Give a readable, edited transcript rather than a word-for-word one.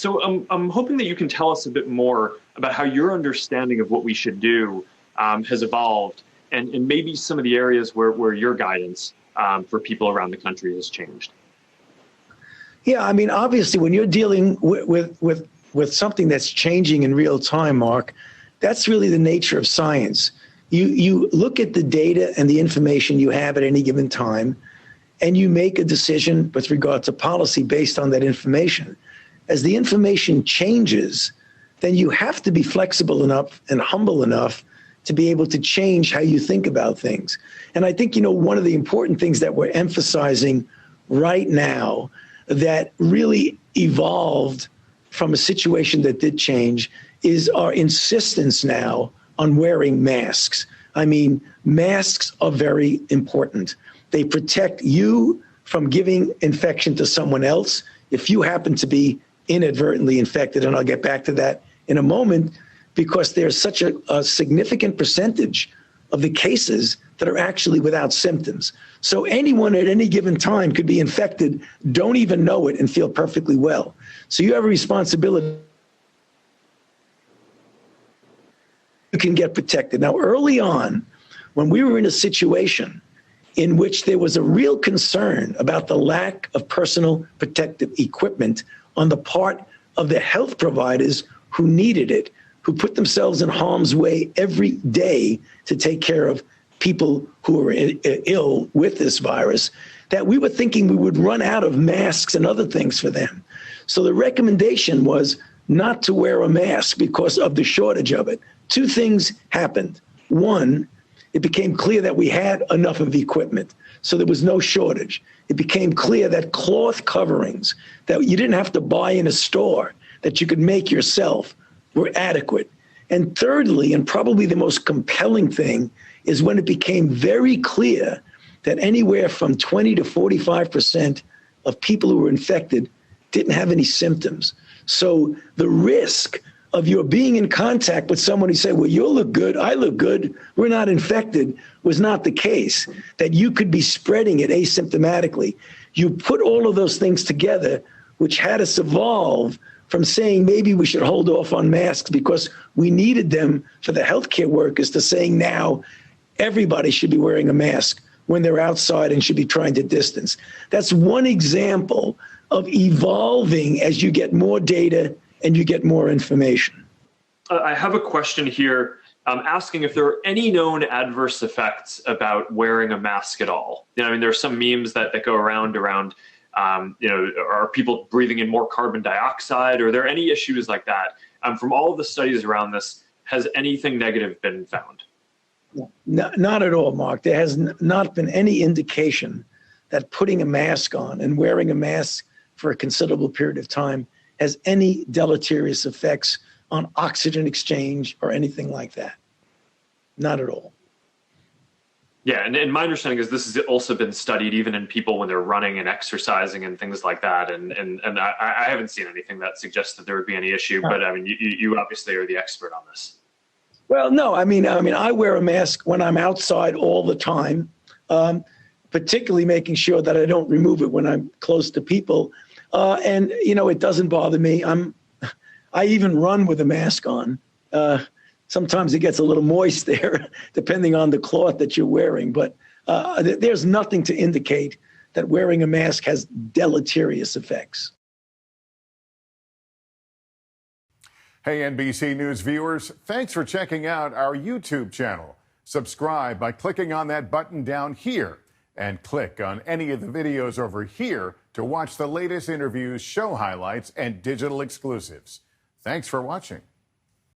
So I'm hoping that you can tell us a bit more about how your understanding of what we should do has evolved, and maybe some of the areas where your guidance for people around the country has changed. Yeah, I mean, obviously, when you're dealing with something that's changing in real time, Mark, that's really the nature of science. You look at the data and the information you have at any given time, and you make a decision with regard to policy based on that information. As the information changes, then you have to be flexible enough and humble enough to be able to change how you think about things. And I think, one of the important things that we're emphasizing right now that really evolved from a situation that did change is our insistence now on wearing masks. I mean, masks are very important. They protect you from giving infection to someone else if you happen to be inadvertently infected, and I'll get back to that in a moment, because there's such a significant percentage of the cases that are actually without symptoms. So anyone at any given time could be infected, don't even know it, and feel perfectly well. So you have a responsibility. You can get protected. Now, early on, when we were in a situation in which there was a real concern about the lack of personal protective equipment on the part of the health providers who needed it, who put themselves in harm's way every day to take care of people who were ill with this virus, that we were thinking we would run out of masks and other things for them. So the recommendation was not to wear a mask because of the shortage of it. Two things happened. One, it became clear that we had enough of equipment, so there was no shortage. It became clear that cloth coverings that you didn't have to buy in a store, that you could make yourself, were adequate. And thirdly, and probably the most compelling thing, is when it became very clear that anywhere from 20 to 45% of people who were infected didn't have any symptoms. So the risk of your being in contact with someone who said, well, you look good, I look good, we're not infected, was not the case, that you could be spreading it asymptomatically. You put all of those things together, which had us evolve from saying maybe we should hold off on masks because we needed them for the healthcare workers, to saying now everybody should be wearing a mask when they're outside and should be trying to distance. That's one example of evolving as you get more data and you get more information. I have a question here asking if there are any known adverse effects about wearing a mask at all. I mean, there are some memes that go around, are people breathing in more carbon dioxide? Are there any issues like that? From all of the studies around this, has anything negative been found? No, not at all, Mark. There has not been any indication that putting a mask on and wearing a mask for a considerable period of time has any deleterious effects on oxygen exchange or anything like that. Not at all. Yeah, and my understanding is this has also been studied even in people when they're running and exercising and things like that. And I haven't seen anything that suggests that there would be any issue. But I mean, you obviously are the expert on this. Well, no, I mean, I wear a mask when I'm outside all the time, particularly making sure that I don't remove it when I'm close to people. And it doesn't bother me. I even run with a mask on. Sometimes it gets a little moist there, depending on the cloth that you're wearing. But there's nothing to indicate that wearing a mask has deleterious effects. Hey, NBC News viewers, thanks for checking out our YouTube channel. Subscribe by clicking on that button down here, and click on any of the videos over here to watch the latest interviews, show highlights, and digital exclusives. Thanks for watching.